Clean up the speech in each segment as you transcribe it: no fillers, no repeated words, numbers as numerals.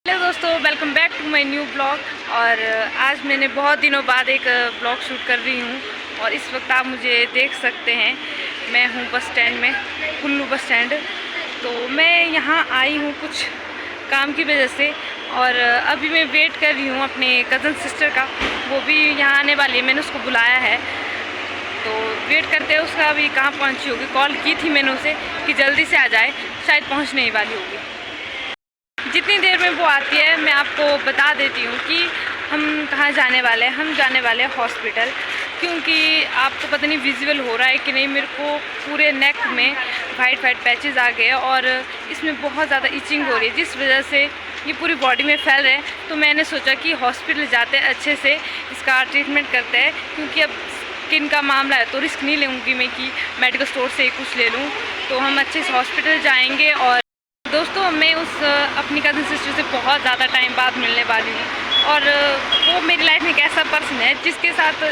Hello दोस्तों, welcome back to my new blog. और आज मैंने बहुत दिनों बाद एक ब्लॉग शूट कर रही हूँ और इस वक्त आप मुझे देख सकते हैं। मैं हूँ बस स्टैंड में, कुल्लू बस स्टैंड। तो मैं यहाँ आई हूँ कुछ काम की वजह से और अभी मैं वेट कर रही हूँ अपने कज़न सिस्टर का। वो भी यहाँ आने वाली है, मैंने उसको बुलाया है तो वेट करते हैं उसका। अभी कहाँ पहुँची होगी, कॉल की थी मैंने उसे कि जल्दी से आ जाए, शायद पहुँचने ही वाली होगी। जितनी देर में वो आती है मैं आपको बता देती हूँ कि हम कहाँ जाने वाले हैं। हम जाने वाले हैं हॉस्पिटल, क्योंकि आपको पता नहीं विजुअल हो रहा है कि नहीं, मेरे को पूरे नेक में वाइट पैचेस आ गए और इसमें बहुत ज़्यादा इचिंग हो रही है, जिस वजह से ये पूरी बॉडी में फैल रहे हैं। तो मैंने सोचा कि हॉस्पिटल जाते हैं, अच्छे से इसका ट्रीटमेंट करते हैं, क्योंकि अब स्किन का मामला है तो रिस्क नहीं लूँगी मैं कि मेडिकल स्टोर से कुछ ले लूँ। तो हम अच्छे से हॉस्पिटल जाएँगे। और दोस्तों, मैं उस अपनी कज़न सिस्टर से बहुत ज़्यादा टाइम बाद मिलने वाली हूँ और वो मेरी लाइफ में एक ऐसा पर्सन है जिसके साथ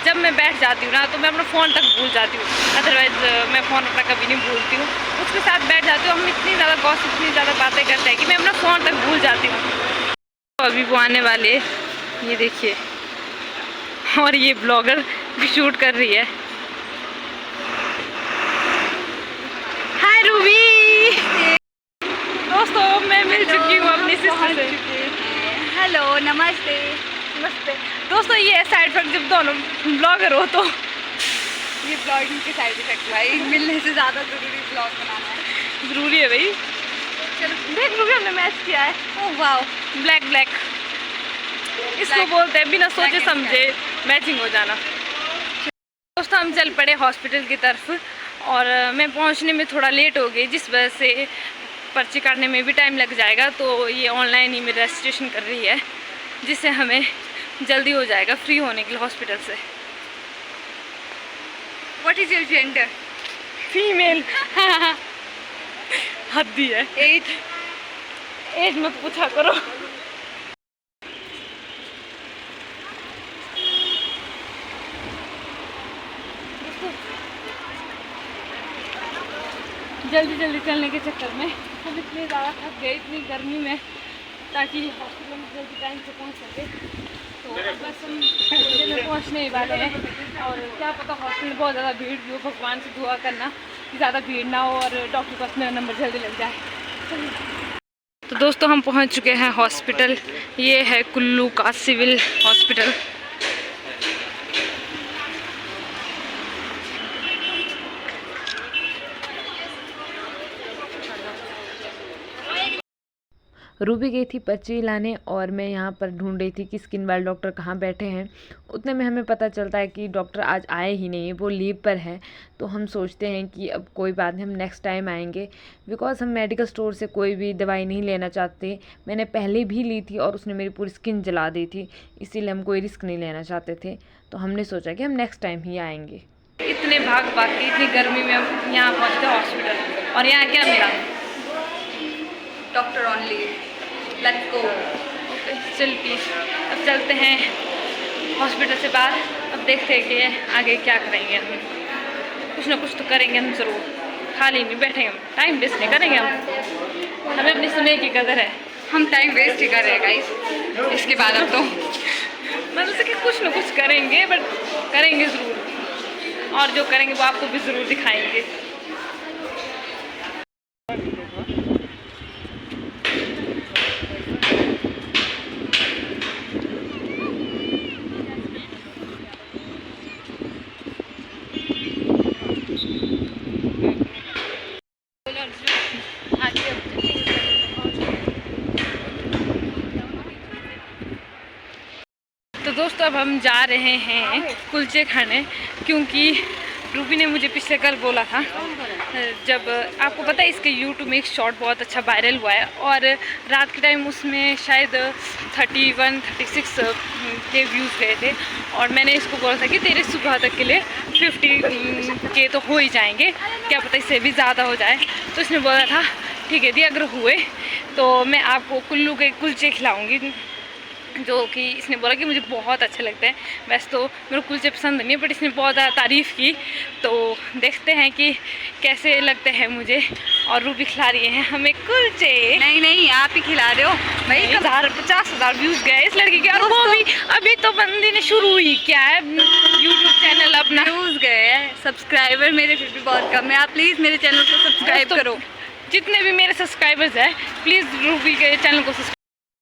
जब मैं बैठ जाती हूँ ना तो मैं अपना फ़ोन तक भूल जाती हूँ। अदरवाइज़ मैं फ़ोन अपना कभी नहीं भूलती हूँ। उसके साथ बैठ जाती हूँ, हम इतनी ज़्यादा गॉसिप, इतनी ज़्यादा बातें करते हैं कि मैं अपना फ़ोन तक भूल जाती हूँ। तो अभी वो आने वाले, ये देखिए, और ये ब्लॉगर भी शूट कर रही है। हाय रूबी। दोस्तों, मैं मिल चुकी हूँ अपनी सिस्टर से। हेलो, नमस्ते। नमस्ते। दोस्तों, ये है साइड इफेक्ट जब दोनों ब्लॉगर हो तो। ये ब्लॉगिंग के साइड इफेक्ट भाई, मिलने से ज़्यादा ज़रूरी ब्लॉग बनाना है। ज़रूरी है भाई। चलो देख लो, हमने मैच किया है। ओह वाओ, ब्लैक इसको बोलते हैं बिना सोचे समझे मैचिंग हो जाना। दोस्तों, हम चल पड़े हॉस्पिटल की तरफ और मैं पहुंचने में थोड़ा लेट हो गई, जिस वजह से पर्ची काटने में भी टाइम लग जाएगा। तो ये ऑनलाइन ही मेरा रजिस्ट्रेशन कर रही है, जिससे हमें जल्दी हो जाएगा फ्री होने के लिए हॉस्पिटल से। What is your gender? Female. हद्दी है। एज मत पूछा करो। जल्दी चलने के चक्कर में हम इतने ज़्यादा थक गए, इतनी गर्मी में, ताकि हॉस्पिटल में जल्दी टाइम से पहुंच सके। तो बस हम जल्दी में पहुंचने ही वाले हैं और क्या पता हॉस्पिटल में बहुत ज़्यादा भीड़ भी हो। भगवान से दुआ करना कि ज़्यादा भीड़ ना हो और डॉक्टर के पास मेरा नंबर जल्दी लग जाए। तो दोस्तों, हम पहुंच चुके हैं हॉस्पिटल। ये है कुल्लू का सिविल हॉस्पिटल। रूबी गई थी पर्ची लाने और मैं यहाँ पर ढूंढ रही थी कि स्किन वाले डॉक्टर कहाँ बैठे हैं। उतने में हमें पता चलता है कि डॉक्टर आज आए ही नहीं, वो लीव पर है। तो हम सोचते हैं कि अब कोई बात नहीं, हम नेक्स्ट टाइम आएंगे, बिकॉज हम मेडिकल स्टोर से कोई भी दवाई नहीं लेना चाहते। मैंने पहले भी ली थी और उसने मेरी पूरी स्किन जला दी थी, इसीलिए हम कोई रिस्क नहीं लेना चाहते थे। तो हमने सोचा कि हम नेक्स्ट टाइम ही आएंगे। इतने भाग के इतनी गर्मी में हम यहाँ पहुँचते हॉस्पिटल और यहाँ क्या मिला? Doctor on leave. Let's go. Okay, चल प्लीज। अब चलते हैं हॉस्पिटल से बाहर। अब देखते हैं कि आगे क्या करेंगे। हम कुछ ना कुछ तो करेंगे हम ज़रूर, खाली नहीं बैठेंगे हम, टाइम वेस्ट नहीं करेंगे हम। हमें अपने समय की कदर है। हम टाइम वेस्ट ही कर रहे हैं गाइस इसके बाद। अब तो मतलब से कि कुछ ना कुछ करेंगे, बट करेंगे ज़रूर, और जो करेंगे वो आपको भी ज़रूर दिखाएंगे। तो दोस्तों, अब हम जा रहे हैं कुलचे खाने, क्योंकि रूबी ने मुझे पिछले कल बोला था, जब आपको पता है इसके यूट्यूब में एक शॉर्ट बहुत अच्छा वायरल हुआ है और रात के टाइम उसमें शायद 31-36 के व्यूज़ गए थे। और मैंने इसको बोला था कि तेरे सुबह तक के लिए 50 के तो हो ही जाएंगे, क्या पता इससे भी ज़्यादा हो जाए। तो उसने बोला था ठीक है दी, अगर हुए तो मैं आपको कुल्लू के कुलचे खिलाऊँगी। जो कि इसने बोला कि मुझे बहुत अच्छा लगता है। वैसे तो मेरे को कुलचे पसंद नहीं है, बट इसने बहुत ज़्यादा तारीफ़ की, तो देखते हैं कि कैसे लगते हैं मुझे। और रूबी खिला रही है हमें कुलचे। नहीं आप ही खिला रहे हो भाई। 50,000 व्यूज़ गए इस लड़की के, और वो भी अभी तो बंदी ने शुरू ही किया है यूट्यूब चैनल अपना। व्यूज़ गए हैं, सब्सक्राइबर मेरे फिर भी बहुत कम है। आप प्लीज़ मेरे चैनल को सब्सक्राइब करो। जितने भी मेरे सब्सक्राइबर्स हैं प्लीज़ रूबी के चैनल को सब्सक्राइब।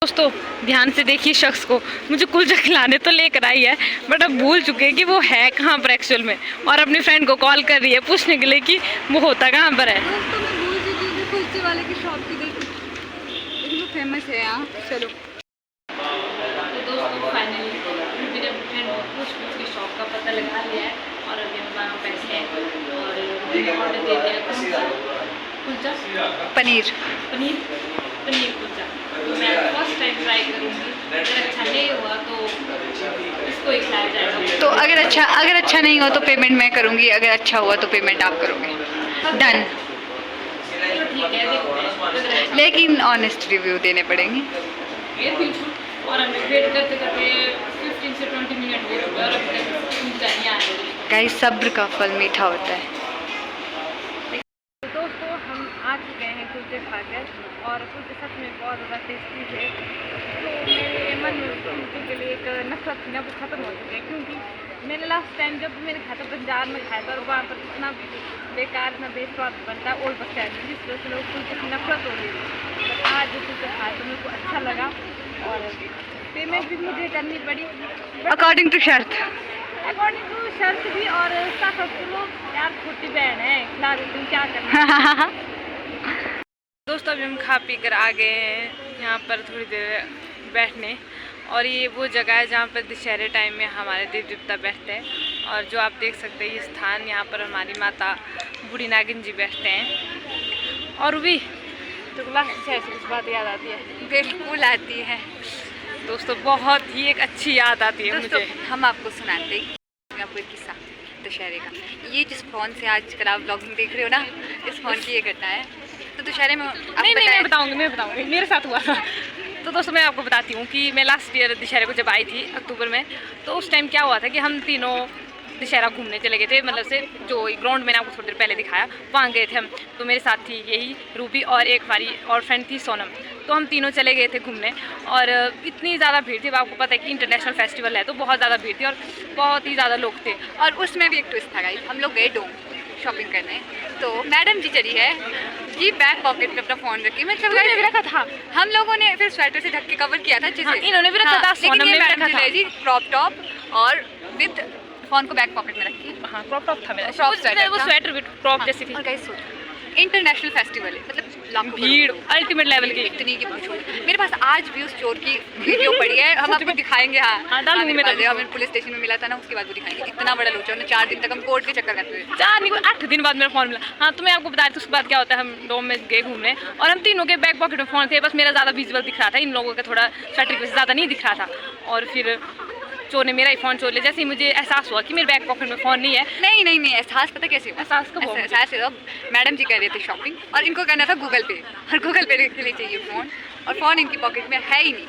दोस्तों ध्यान से देखिए, शख्स को मुझे कुलचा खिलाने तो लेकर आई है, बट अब भूल चुके हैं कि वो है कहाँ पर एक्चुअल में, और अपनी फ्रेंड को कॉल कर रही है पूछने के लिए कि वो होता कहाँ पर है। दोस्तों मैं भूल चुकी हूँ कुलचे वाले की शॉप की, देखो वो फेमस है यहाँ। चलो तो दोस्तों फाइनली मेरे फ्रेंड को पूछ के शॉप का पता लगा लिया है, और अभी हम वहाँ पैसे हैं और ऑर्डर दे दिया कुलचा पनीर कुलचा। तो मैं फर्स्ट टाइम ट्राई करूँगी, अगर अच्छा नहीं हुआ तो इसको ही खिलाया जाएगा। तो अगर अच्छा नहीं हो तो पेमेंट मैं करूँगी, अगर अच्छा हुआ तो पेमेंट आप करोगे। डन। तो ठीक है, देखते हैं। लेकिन ऑनेस्ट रिव्यू देने पड़ेंगे। और हमें वेट करते करते 15 से 20 मिनट हो चुका है, और अभी तक कुलचा नहीं आया। गाइस सब्र का फल मीठा होता है। दोस्तों हम आ चुके हैं कुलचे खाकर, और कुलचे सच में बहुत ज़्यादा टेस्टी थे। तो मेरे मन में कुलचे के लिए एक नफरत थी ना, वो ख़त्म हो चुकी है, क्योंकि मैंने लास्ट टाइम जब मैंने खाया था बाजार में खाया था, और वहाँ पर इतना बेकार इतना बेस्वाद बनता है ओल्ड बस स्टैंड में, जिस वजह से लोग कुलचे की नफरत हो रही थी। बट आज जो कुलचा खाया तो मेरे को अच्छा लगा, और पेमेंट भी मुझे करनी पड़ी अकॉर्डिंग टू शर्त भी, और साथ लोग यार छोटी बहन है खिला देती हूँ, क्या करना। दोस्तों अभी हम खा पी कर आ गए हैं यहाँ पर थोड़ी देर बैठने, और ये वो जगह है जहाँ पर दशहरे टाइम में हमारे देव देवता बैठते हैं, और जो आप देख सकते हैं ये स्थान, यहाँ पर हमारी माता बूढ़ी नागिन जी बैठते हैं। और भी तो लास्ट से कुछ बात याद आती है? बिल्कुल आती है दोस्तों, बहुत ही एक अच्छी याद आती है मुझे। हम आपको सुनाते हैं आपको एक किस्सा दशहरे का। ये जिस फ़ोन से आजकल आप ब्लॉगिंग देख रहे हो ना, इस फ़ोन की ये घटना है। तो दशहरे में नहीं मैं बताऊंगी मेरे साथ हुआ था। तो दोस्तों मैं आपको बताती हूँ कि मैं लास्ट ईयर दशहरे को जब आई थी अक्टूबर में, तो उस टाइम क्या हुआ था कि हम तीनों दशहरा घूमने चले गए थे, मतलब से जो ग्राउंड मैंने आपको थोड़ी देर पहले दिखाया वहाँ गए थे हम। तो मेरे साथ थी यही रूबी, और एक हमारी और फ्रेंड थी सोनम। तो हम तीनों चले गए थे घूमने, और इतनी ज़्यादा भीड़ थी। अब आपको पता है कि इंटरनेशनल फेस्टिवल है, तो बहुत ज़्यादा भीड़ थी और बहुत ही ज़्यादा लोग थे। और उसमें भी एक ट्विस्ट था गाइस, हम लोग गए डोम शॉपिंग करने, तो मैडम जी चली है जी बैक पॉकेट में अपना फ़ोन रखी। मतलब भी रखा था, हम लोगों ने फिर स्वेटर से ढक के कवर किया था अच्छे से। हाँ, इन्होंने भी रखा था, सोनम ने भी रखा था जी क्रॉप टॉप और विद फ़ोन को बैक पॉकेट में रखी। हाँ क्रॉप टॉप था मेरा, क्रॉप स्वेटर, वो स्वेटर भी क्रॉप जैसी थी। और गाइस सोचो इंटरनेशनल फेस्टिवल है, मतलब लाखों भीड़ अल्टीमेट लेवल की, इतनी की पूछो। मेरे पास आज भी उस चोर की वीडियो पड़ी है, हम आपको दिखाएंगे। हाँ डालूंगी मैं, हमें पुलिस स्टेशन में मिला था ना, उसके बाद वो दिखाएंगे। इतना बड़ा लोचा, 4 दिन तक हम कोर्ट के चक्कर करते हुए, 8 दिन बाद मेरा फ़ोन मिला। हाँ तो मैं आपको बता रही थी उसके बाद क्या होता है, हम डोम में गए घूमने, और हम तीनों के बैक पॉकेट में फ़ोन थे। बस मेरा ज़्यादा विजुअल दिख रहा था, इन लोगों का थोड़ा स्वेटर की वजह से ज़्यादा नहीं दिख रहा था। और फिर चोर ने मेरा ही फ़ोन चोर लिया। जैसे ही मुझे एहसास हुआ कि मेरे बैक पॉकेट में फ़ोन नहीं है। नहीं एहसास पता कैसे हुआ? एहसास कब हुआ? एहसास हुआ मैडम जी कर रहे थे शॉपिंग, और इनको करना था गूगल पे, और गूगल पे के लिए चाहिए फ़ोन, और फ़ोन इनकी पॉकेट में है ही नहीं।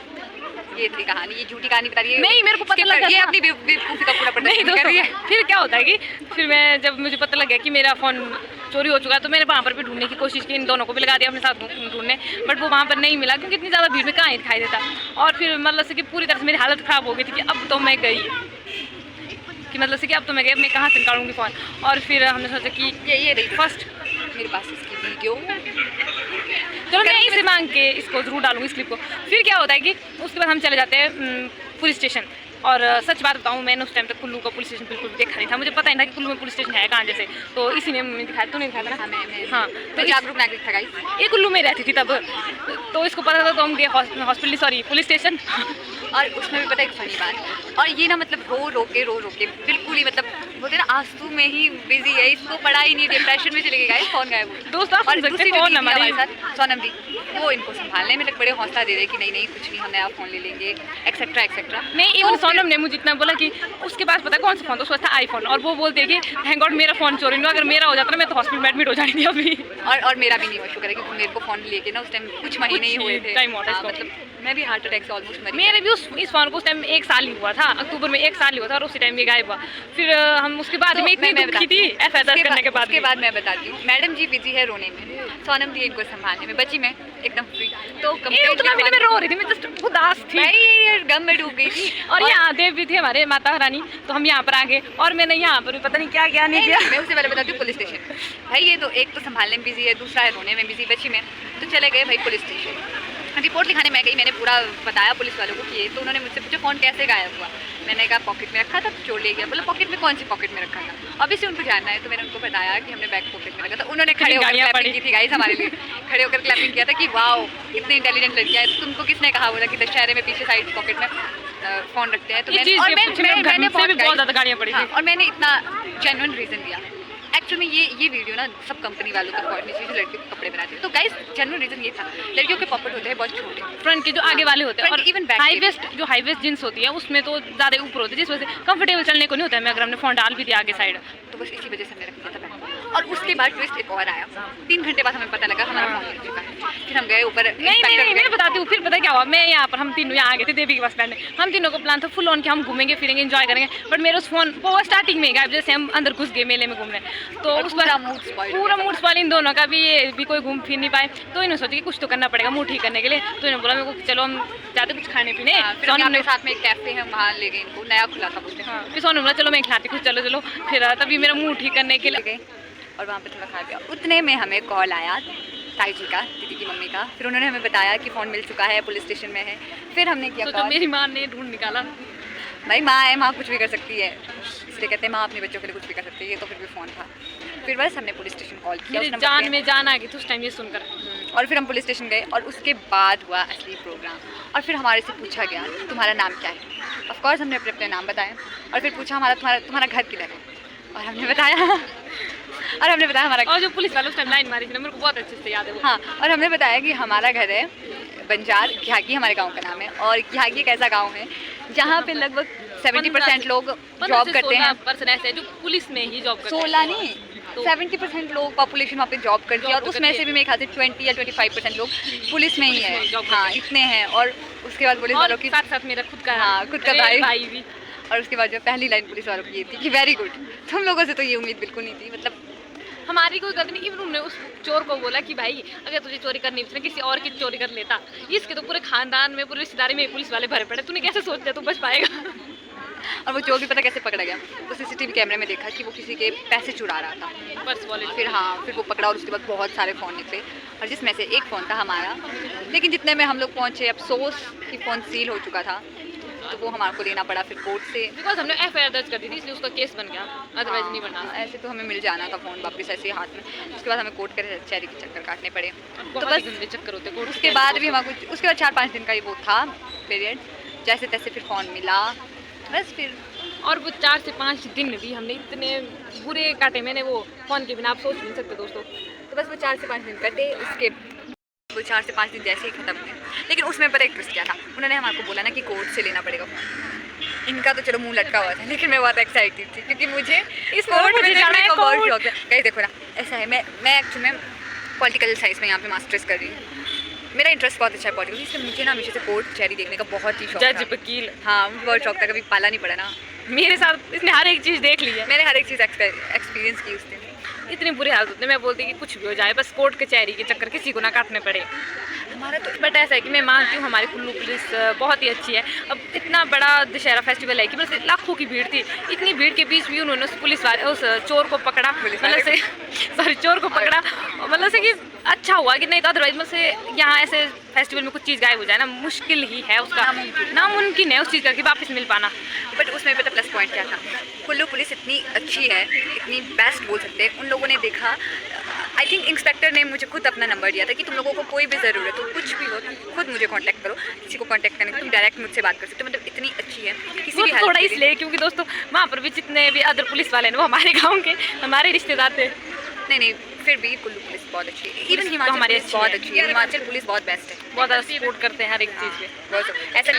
ये थी कहानी, ये झूठी कहानी बता रही है। नहीं मेरे को पता लग गया, ये अपनी बेवकूफ़ी का पूरा नहीं कर रही है। फिर क्या होता है कि फिर मैं जब मुझे पता लग गया कि मेरा फ़ोन चोरी हो चुका है, तो मैंने वहाँ पर भी ढूंढने की कोशिश की, इन दोनों को भी लगा दिया अपने साथ ढूंढने, बट वो वहाँ पर नहीं मिला, क्योंकि इतनी ज़्यादा भीड़ में कहाँ ही दिखाई देता। और फिर मतलब से कि पूरी तरह से मेरी हालत ख़राब हो गई थी कि अब तो मैं गई, कि मतलब से कि अब तो मैं गई, अब मैं कहाँ से निकालूंगी फ़ोन। और फिर हमने सोचा कि ये रही फर्स्ट मेरे पास इसकी वीडियो, चलो मैं इसे मांग के इसको ज़रूर डालूंगी इस क्लिप को। फिर क्या होता है कि उसके बाद हम चले जाते हैं पुलिस स्टेशन। और सच बात बताऊँ, मैंने उस टाइम तक कुल्लू का पुलिस स्टेशन बिल्कुल भी देखा नहीं था, मुझे पता नहीं था कि कुल्लू में पुलिस स्टेशन है कहाँ जैसे। तो इसी ने मैंने दिखाया, तूने दिखाया था ना? हाँ तो जागरूक नागरिक था गाइस, ये कुल्लू में रहती थी तब, तो इसको पता था। तो हम गए हॉस्पिटल, सॉरी पुलिस स्टेशन। और उसमें भी पता है एक फनी बात, और ये ना मतलब रो के बिल्कुल ही मतलब बोलते ना आंसू में ही बिजी है, इसको पढ़ा ही नहीं, डिप्रेशन में चले गए गाइस, फोन गायब। दोस्त आप सुन सकते हैं, फोन हमारे साथ सोनम दी वो इनको संभालने में बड़े हौसला दे रहे कि नहीं नहीं कुछ नहीं, हम नया फ़ोन ले लेंगे एक्सेट्रा एक्सेट्रा। नहीं, इवन सोनम ने मुझे इतना बोला कि उसके पास पता है कौन सा फ़ोन था, उसके पास था आईफोन, और वो बोलते हैं कि थैंक गॉड मेरा फ़ोन चोरी नहीं, अगर मेरा हो जाता ना मैं तो हॉस्पिटल में एडमिट हो जानी थी अभी। और मेरा भी नहीं हुआ, शुक्र है, क्योंकि मेरे को फ़ोन लेके ना उस टाइम कुछ महीने ही हुए थे। टाइम होता है इसको। मतलब मैं भी हार्ट अटैक से ऑलमोस्ट मरी। मेरे भी इस फ़ोन को उस टाइम 1 साल ही हुआ था, अक्टूबर में 1 साल ही हुआ था, और उसी टाइम ये गायब हुआ। फिर हम उसके बाद में इतनी दुखी थी FSR करने के बाद। उसके बाद मैं बताती हूँ, मैडम जी बिजी है रोने में, सोनम दी इनको संभालने में, बची मैं एकदम फ्री। तो कंप्लीट मैं रो रही थी, मैं जस्ट उदास थी, मैं गम में डूब गई थी। और यहाँ देव भी थे हमारे माता रानी, तो हम यहाँ पर आ गए, और मैंने यहाँ पर भी पता नहीं क्या क्या नहीं किया। मैं उससे पहले बताती हूँ पुलिस स्टेशन। भाई ये तो एक तो संभालने में बिजी है, दूसरा है रोने में बिजी, बची में तो चले गए भाई पुलिस स्टेशन। रिपोर्ट लिखाने मैं गई, मैंने पूरा बताया पुलिस वालों को कि ये, तो उन्होंने मुझसे पूछा फ़ोन कैसे गायब हुआ। मैंने कहा पॉकेट में रखा था तो चोर ले गया। बोला पॉकेट में कौन सी पॉकेट में रखा था, अभी से उनको जानना है, तो मैंने उनको बताया कि हमने बैक पॉकेट में रखा था। उन्होंने खड़े होकर क्लैपिंग की थी गाइस हमारे लिए, खड़े होकर क्लैपिंग किया था कि वाओ इतनी इंटेलिजेंट लड़कियाँ है। तुमको किसने कहा बोला कि दशहरे में पीछे साइड पॉकेट में फ़ोन रखते हैं। तो मैंने बहुत ज़्यादा गाड़ियाँ पड़ी थी, और मैंने इतना जेन्युइन रीज़न दिया। एक्चुअली में ये वीडियो ना सब कंपनी वालों को पहुंचनी चाहिए जो लड़कियों के कपड़े बनाते हैं। तो गाइस जेन्युइन रीजन ये था, लड़कियों के पॉकेट होते हैं बहुत छोटे, फ्रंट के जो आगे वाले होते हैं, और इवन हाई वेस्ट जींस होती है उसमें तो ज़्यादा ऊपर होते हैं, जिस वजह से कंफर्टेबल चलने को नहीं होता है। मैं अगर हमने फ़ोन डाल भी दिया आगे साइड, तो बस इसी वजह से हमने रख दिया था। और उसके बाद ट्विस्ट एक और आया, 3 घंटे बाद हमें पता लगा हमारा फ़ोन मिल चुका है। फिर हम गए ऊपर। नहीं मैं बताती हूँ, फिर पता क्या हुआ, मैं यहाँ पर हम तीनों यहाँ आ गए थे देवी के बस स्टैंड में। हम तीनों को प्लान था फुल ऑन कि हम घूमेंगे फिरेंगे एंजॉय करेंगे, बट मेरा उस फ़ोन वो स्टार्टिंग में गायब, जैसे हम अंदर घुस गए मेले में घूमने, तो उस पर पूरा मूड स्पॉइल इन दोनों का भी, ये भी कोई घूम फिर नहीं पाए। तो इन्होंने सोचा कि कुछ तो करना पड़ेगा मूड ठीक करने के लिए, तो इन्होंने बोला मेरे को चलो हम जाते कुछ खाने पीने। सोनम ने साथ में एक कैफे है वहाँ ले गए इनको, नया खुला था उसने। फिर सोनम बोला चलो मैं खिलाती कुछ, चलो फिर तभी मेरा मूड ठीक करने के लिए गए और वहाँ पे थोड़ा खा पिया। उतने में हमें कॉल आया ताई जी का, दीदी की मम्मी का। फिर उन्होंने हमें बताया कि फ़ोन मिल चुका है, पुलिस स्टेशन में है। फिर हमने किया तो मेरी माँ ने ढूंढ निकाला। भाई माँ है, माँ कुछ भी कर सकती है, इसलिए कहते हैं माँ अपने बच्चों के लिए कुछ भी कर सकती है। ये तो फिर भी फ़ोन था। फिर बस हमने पुलिस स्टेशन कॉल किया, मेरी जान में जान आ गई थी उस टाइम ये सुनकर। और फिर हम पुलिस स्टेशन गए, और उसके बाद हुआ असली प्रोग्राम। और फिर हमारे से पूछा गया तुम्हारा नाम क्या है। ऑफ कोर्स हमने अपने अपने नाम बताए, और फिर पूछा तुम्हारा घर किधर है, और हमने बताया हमारा। और जो पुलिस वाले उस टाइम लाइन मारी थी ना, मेरे को बहुत अच्छे से याद है वो। हाँ, और हमने बताया कि हमारा घर है बंजार, घियागी हमारे गांव का नाम है। और घियागी एक ऐसा गांव है जहाँ पे लगभग 70% लोग जॉब करते हैं। पर्सन ऐसे जो पुलिस में ही जॉब करते हैं। 16 नहीं, 70% लोग पॉपुलेशन वहाँ पे जॉब करती है, और उसमें से भी मेरे ख्याल से 20 या 25% लोग पुलिस में ही है। हाँ, इतने हैं। और उसके बाद पुलिस वालों की साथ मेरा खुद का भाई भी। और उसके बाद जो पहली लाइन पुलिस वालों की ये थी कि वेरी गुड। तुम लोगों से तो ये उम्मीद बिल्कुल नहीं थी, मतलब हमारी कोई गलती नहीं। इवन उन्होंने उस चोर को बोला कि भाई अगर तुझे चोरी करनी थी किसी और की चोरी कर लेता, इसके तो पूरे खानदान में पूरी रिश्तेदारी में पुलिस वाले भरे पड़े, तूने कैसे सोच लिया तू बच पाएगा। और वो चोर भी पता कैसे पकड़ा गया, तो CCTV कैमरे में देखा कि वो किसी के पैसे चुरा रहा था, पर्स वॉलेट। फिर वो पकड़ा, और उसके बाद बहुत सारे फ़ोन निकले, और जिसमें से एक फ़ोन था हमारा। लेकिन जितने में हम लोग पहुँचे, अफसोस कि फ़ोन सील हो चुका था, तो वो हमारे को लेना पड़ा फिर कोर्ट से, बिकॉज हमने FIR दर्ज कर दी थी, इसलिए उसका केस बन गया, अदरवाइज नहीं बनना। ऐसे तो हमें मिल जाना था फ़ोन वापस ऐसे हाथ में। उसके बाद हमें कोर्ट के चेरी के चक्कर काटने पड़े, तो बस चक्कर होते कोर्ट। उसके बाद भी हमारा कुछ, उसके बाद 4-5 दिन का ही वो था पीरियड, जैसे तैसे फिर फ़ोन मिला, बस फिर। और वो 4 से 5 दिन भी हमने इतने बुरे काटे, मैंने वो फ़ोन के बिना आप सोच नहीं सकते दोस्तों। तो बस वो 4 से 5 दिन कटे, उसके वो 4 से 5 दिन जैसे ही ख़त्म हुए। लेकिन उसमें पर एक ट्विस्ट क्या था, उन्होंने हमारे को बोला ना कि कोर्ट से लेना पड़ेगा फ़ोन। इनका तो चलो मुंह लटका हुआ था, लेकिन मैं बहुत एक्साइटेड थी क्योंकि मुझे इस कोर्ट में जाने का बहुत शौक है। गाइस देखो ना, ऐसा है, मैं एक्चुअली में पॉलिटिकल साइंस में यहाँ पे मास्टर्स कर रही हूँ। मेरा इंटरेस्ट बहुत अच्छा है पॉलिटिकल, इसलिए मुझे ना हमेशा से कोर्ट कचहरी देखने का बहुत ही शौक था। जज वकील, हाँ मुझे बहुत शौक था, कभी पाला नहीं पड़ा ना। मेरे साथ इसने हर एक चीज़ देख ली है, मैंने हर एक चीज़ एक्सपीरियंस की उस दिन। इतनी बुरी हालत होती है, मैं बोलती कि कुछ भी हो जाए बस कोर्ट कचहरी के चक्कर किसी को ना काटने पड़े हमारा। तो बट ऐसा है कि मैं मानती हूँ हमारी कुल्लू पुलिस बहुत ही अच्छी है। अब इतना बड़ा दशहरा फेस्टिवल है कि बस लाखों की भीड़ थी, इतनी भीड़ के बीच भी उन्होंने उस पुलिस वाले उस चोर को पकड़ा, मतलब से सॉरी चोर को पकड़ा, मतलब से कि अच्छा हुआ कि नहीं तो अदरवाइज मतलब से यहाँ ऐसे फेस्टिवल में कुछ चीज़ गायब हो जाए ना, मुश्किल ही है, उसका नामुमकिन है उस चीज़ का कि वापस मिल पाना। बट उसमें पता प्लस पॉइंट क्या था, कुल्लू पुलिस इतनी अच्छी है, इतनी बेस्ट बोल सकते हैं। उन लोगों ने देखा, आई थिंक इंस्पेक्टर ने मुझे खुद अपना नंबर दिया था कि तुम लोगों को कोई भी ज़रूरत हो, कुछ भी हो, तुम खुद मुझे कांटेक्ट करो, किसी को कांटेक्ट करने तुम डायरेक्ट मुझसे बात कर सकते हो। मतलब इतनी अच्छी है, किसी भी थोड़ा इसलिए क्योंकि दोस्तों वहाँ पर भी जितने भी अदर पुलिस वाले हैं वो हमारे गाँव के हमारे रिश्तेदार थे। नहीं फिर भी कुल्लू पुलिस बहुत अच्छी है, इवन तो हिमाचल हमारी पुलिस अच्छी बहुत है। अच्छी है, हिमाचल पुलिस बहुत बेस्ट है, बहुत ज़्यादा सपोर्ट करते हैं हर एक चीज़ पे। बहुत ऐसा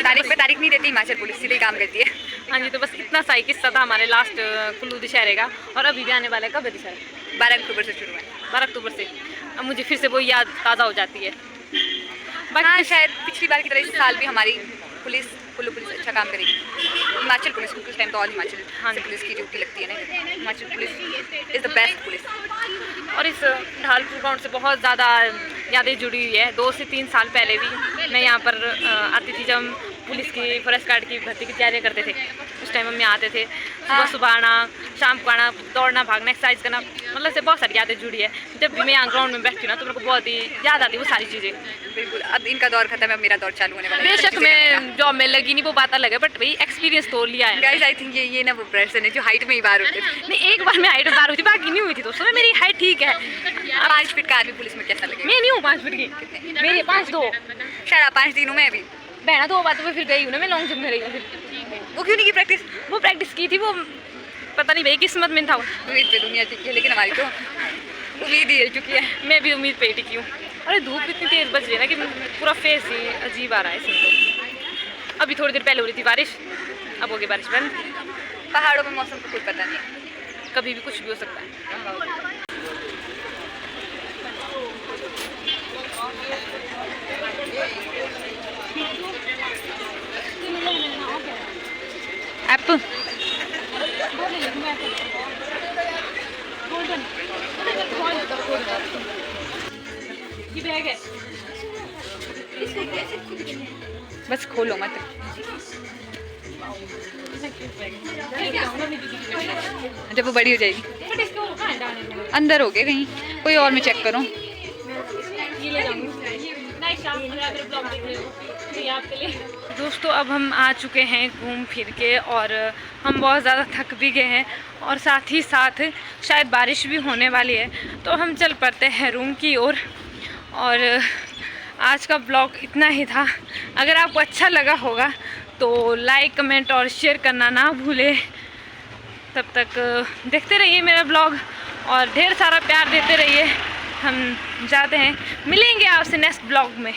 तारीख पे तारीख नहीं देती हिमाचल पुलिस, सीधे काम करती है। हाँ जी, तो बस इतना सा ही किस्सा था हमारे लास्ट कुल्लू दशहरे का, और अभी भी आने वाला है। कब है दशहरा? 12 अक्टूबर से शुरू है। 12 अक्टूबर से। अब मुझे फिर से वो याद ताज़ा हो जाती है। हाँ, शायद पिछली बार की तरह इस साल भी हमारी पुलिस, कुल्लू पुलिस अच्छा काम करेगी। हिमाचल पुलिस को कुछ टाइम तो और हिमाचल से पुलिस की ड्यूटी लगती है ना, Himachal police is the best police. और इस ढालपुर ग्राउंड से बहुत ज़्यादा यादें जुड़ी हुई है। 2 से 3 साल पहले भी मैं यहाँ पर आती थी, जब हम पुलिस की फॉरेस्ट गार्ड की भर्ती की तैयारियाँ करते थे। उस टाइम हम यहाँ आते थे, सुबह सुबह आना, शाम को आना, दौड़ना, भागना, एक्सरसाइज करना, मतलब से बहुत सारी यादें जुड़ी है। जब भी मैं यहाँ ग्राउंड में बैठती हूँ ना, तो मेरे को बहुत ही याद आती है वो सारी चीज़ें। बिल्कुल, अब इनका दौर खत्म है, अब मेरा दौर चालू होने वाला है। बेशक मैं जॉब में लगी नहीं, वो बात अलग है, बट वही एक्सपीरियंस तो लिया है। गाइस, आई थिंक ये ना वो पर्सन है जो हाइट में ही बाहर होते हैं। नहीं, एक बार मैं हाइट बार हुई थी, बाकी नहीं हुई थी दोस्तों। मेरी हाइट ठीक है। 5 फीट का आर्मी पुलिस में कैसा लगेगा? मैं नहीं हूँ 5 फीट की, मेरी 5'2". शायद 5 दिन हूँ मैं अभी। बहना 2 बातों में फिर गई हूँ ना, मैं लॉन्ग जंप में रही हूँ। फिर वो क्यों नहीं की प्रैक्टिस? वो प्रैक्टिस की थी, वो पता नहीं भाई किस्मत में था। उम्मीद पे दुनिया टिकी है, लेकिन हमारी तो उम्मीद ही हिल चुकी है। मैं भी उम्मीद पे ही टिकी हूँ। अरे धूप इतनी तेज बज रही है ना कि पूरा फेस ही अजीब आ रहा है इसमें। अभी थोड़ी देर पहले हो रही थी बारिश, अब होगी बारिश बंद। पहाड़ों में मौसम को कुछ पता नहीं, कभी भी कुछ भी हो सकता है। ऐप ये बैग है, बस खोलो मत। जब वो बड़ी हो जाएगी अंदर हो गए कहीं, कोई और में चेक करो। दोस्तों अब हम आ चुके हैं घूम फिर के, और हम बहुत ज़्यादा थक भी गए हैं, और साथ ही साथ शायद बारिश भी होने वाली है, तो हम चल पड़ते हैं रूम की ओर। और आज का ब्लॉग इतना ही था। अगर आपको अच्छा लगा होगा तो लाइक, कमेंट और शेयर करना ना भूलें। तब तक देखते रहिए मेरा ब्लॉग और ढेर सारा प्यार देते रहिए। हम जाते हैं, मिलेंगे आपसे नेक्स्ट ब्लॉग में।